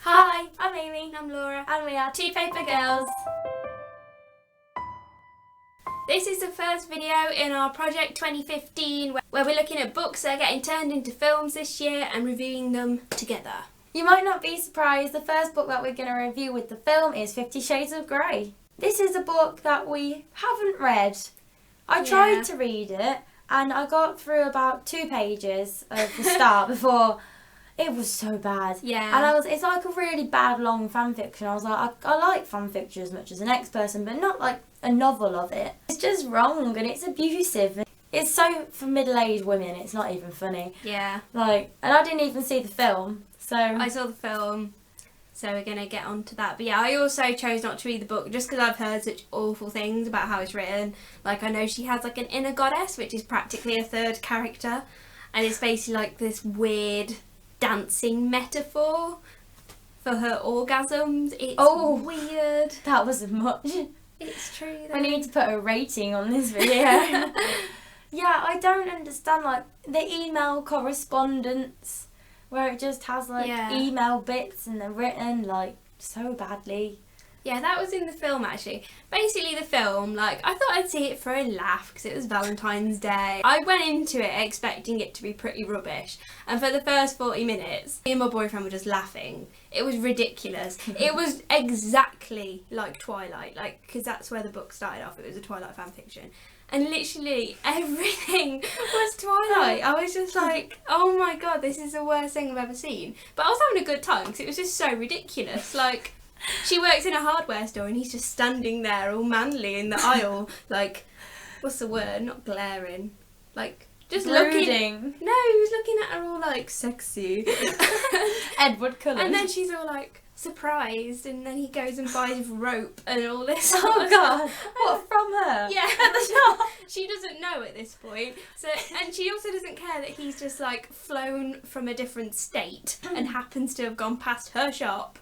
Hi, I'm Amy. I'm Laura. And we are TwoPaperGirls. This is the first video in our Project 2015 where we're looking at books that are getting turned into films this year and reviewing them together. You might not be surprised, the first book that we're going to review with the film is 50 Shades of Grey. This is a book that we haven't read. I tried to read it and I got through about 2 pages of the start before it was so bad. Yeah. And it's like a really bad long fan fiction. I was like, I like fan fiction as much as the next person, but not like a novel of it. It's just wrong and it's abusive. It's so for middle-aged women, it's not even funny. Yeah. And I didn't even see the film, so... I saw the film, so we're going to get on to that. But yeah, I also chose not to read the book just because I've heard such awful things about how it's written. Like, I know she has like an inner goddess, which is practically a third character. And it's basically like this weird dancing metaphor for her orgasms. It's weird. That wasn't much. It's true though. I need to put a rating on this video. Yeah, I don't understand like the email correspondence where it just has like email bits and they're written like so badly. Yeah, that was in the film actually. Basically the film, like, I thought I'd see it for a laugh because it was Valentine's Day. I went into it expecting it to be pretty rubbish. And for the first 40 minutes, me and my boyfriend were just laughing. It was ridiculous. It was exactly like Twilight, like, because that's where the book started off. It was a Twilight fan fiction. And literally everything was Twilight. I was just like, oh my god, this is the worst thing I've ever seen. But I was having a good time because it was just so ridiculous. Like, she works in a hardware store and he's just standing there all manly in the aisle, like, what's the word? Not glaring. Like, just Brooding. No, he was looking at her all like sexy. Edward Cullen. And then she's all like surprised and then he goes and buys rope and all this. Oh god. What, from her? Yeah. At the shop? She doesn't know at this point. So, and she also doesn't care that he's just like flown from a different state and happens to have gone past her shop.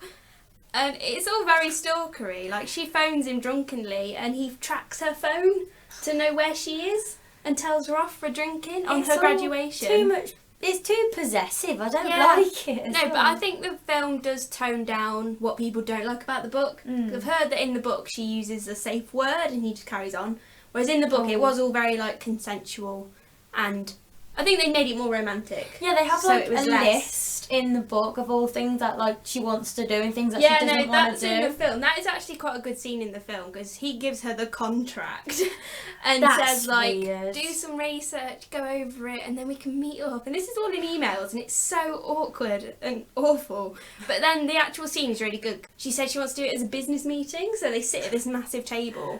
And it's all very stalkery. Like, she phones him drunkenly and he tracks her phone to know where she is and tells her off for drinking on her graduation. Too much. It's too possessive. I don't like it. No, but I think the film does tone down what people don't like about the book. I've heard that in the book she uses a safe word and he just carries on. Whereas in the book it was all very like consensual and I think they made it more romantic. Yeah, they have so like it was a less list in the book of all things that like she wants to do and things that she doesn't want to do. Yeah, no, that's in the film. That is actually quite a good scene in the film because he gives her the contract and says like, weird. do some research, go over it, and then we can meet up. And this is all in emails, and it's so awkward and awful. But then the actual scene is really good. She said she wants to do it as a business meeting, so they sit at this massive table,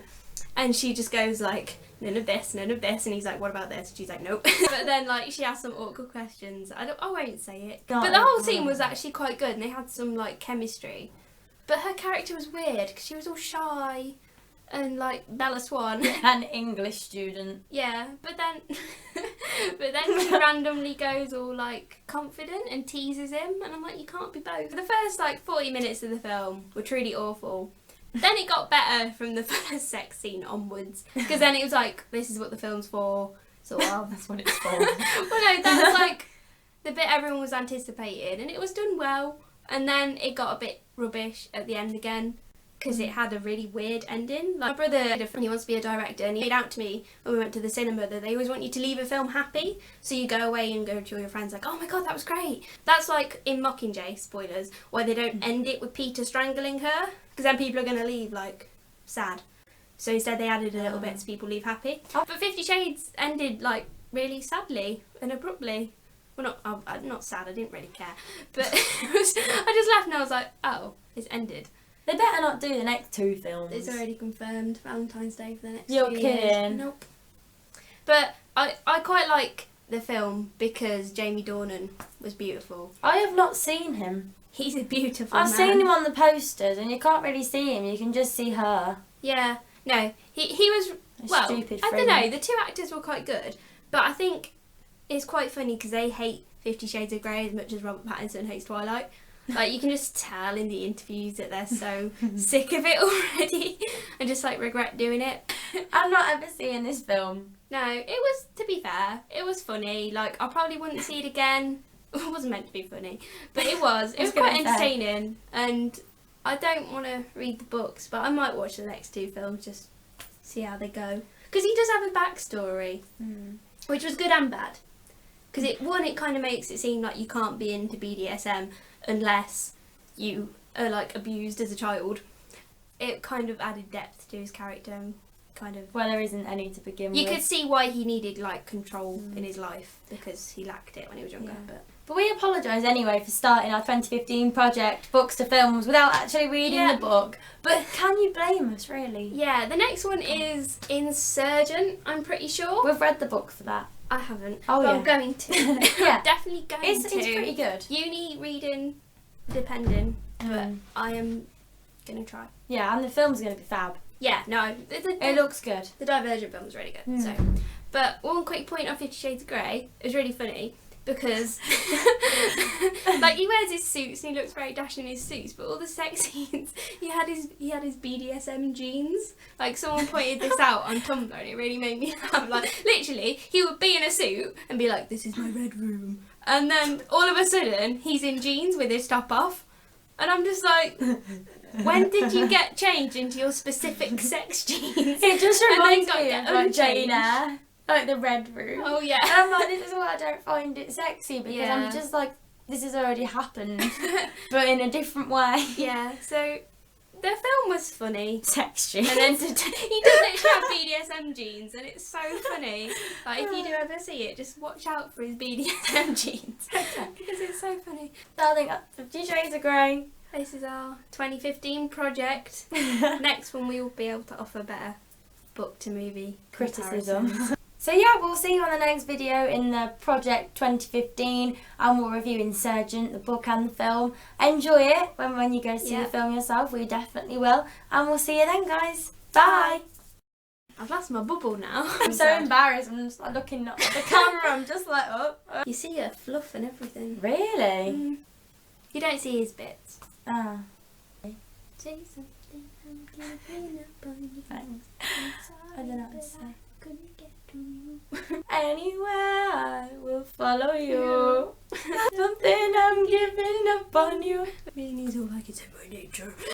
and she just goes like, none of this, and he's like, what about this? And she's like, nope. But then like she asks some awkward questions. I won't say it. But the whole scene was actually quite good and they had some like chemistry. But her character was weird because she was all shy and like Bella Swan. An English student. Yeah, but then she randomly goes all like confident and teases him and I'm like, you can't be both. The first like 40 minutes of the film were truly awful. Then it got better from the first sex scene onwards because then it was like, this is what the film's for, sort of. That's what it's for. Well, no, that was like the bit everyone was anticipating and it was done well. And then it got a bit rubbish at the end again because it had a really weird ending. Like, my brother, he wants to be a director and he made out to me when we went to the cinema that they always want you to leave a film happy. So you go away and go to all your friends like, oh my god, that was great. That's like in Mockingjay, spoilers, why they don't end it with Peter strangling her. Because then people are going to leave, like, sad. So instead they added a little bit so people leave happy. But 50 Shades ended, like, really sadly and abruptly. Well, not sad, I didn't really care. But I just laughed and I was like, oh, it's ended. They better not do the next 2 films. It's already confirmed, Valentine's Day for the next 2 You're years. kidding. Nope. But I quite like the film because Jamie Dornan was beautiful. I have not seen him. He's a beautiful I've man. seen him on the posters and you can't really see him, you can just see her. Yeah, no, he was, well, stupid I friend. don't know, the 2 actors were quite good, but I think it's quite funny because they hate 50 Shades of Grey as much as Robert Pattinson hates Twilight. Like, you can just tell in the interviews that they're so sick of it already and just, like, regret doing it. I'm not ever seeing this film. No, it was, to be fair, it was funny. Like, I probably wouldn't see it again It wasn't meant to be funny, but it was. It was quite entertaining, and I don't want to read the books, but I might watch the next two films, just see how they go. Because he does have a backstory, which was good and bad. Because it kind of makes it seem like you can't be into BDSM unless you are like abused as a child. It kind of added depth to his character and kind of... Well, there isn't any to begin with. You could see why he needed like control in his life, because he lacked it when he was younger. Yeah. But we apologise anyway for starting our 2015 project, Books to Films, without actually reading the book. But can you blame us, really? Yeah, the next one is Insurgent, I'm pretty sure. We've read the book for that. I haven't. Oh, but yeah. I'm going to. Yeah. I'm definitely going It's to. pretty good. Uni reading, depending, but I am going to try. Yeah, and the film's going to be fab. Yeah, no. It looks good. The Divergent film's really good. So, but one quick point on 50 Shades of Grey, it was really funny because like he wears his suits and he looks very dashing in his suits, but all the sex scenes he had his BDSM jeans. Like someone pointed this out on Tumblr and it really made me laugh. Like literally he would be in a suit and be like, "This is my red room," and then all of a sudden he's in jeans with his top off, and I'm just like, when did you get changed into your specific sex jeans? It just reminds me get of like Jane unchanged. Eyre, like the red room. Oh yeah. And I'm like, this is why I don't find it sexy, because Yeah. I'm just like, this has already happened, but in a different way. Yeah, so the film was funny. Sex And jeans. then he does actually have BDSM jeans, and it's so funny. Like if you do ever see it, just watch out for his BDSM jeans because it's so funny. I think that's 50 Shades of Grey. This is our 2015 project. Next one we will be able to offer better book to movie Criticism. comparisons. So yeah, we'll see you on the next video in the project 2015, and we'll review Insurgent, the book and the film. Enjoy it when you go see the film yourself. We definitely will. And we'll see you then, guys. Bye. I've lost my bubble now. I'm so embarrassed. I'm just like looking at the camera. I'm just like, oh. You see her fluff and everything. Really? You don't see his bits. Ah. Say something, I'm giving up on you. Thanks. I don't know what to say. Couldn't get to you. Anywhere I will follow you. Something I'm giving up on you. Really needs all like it's in my nature.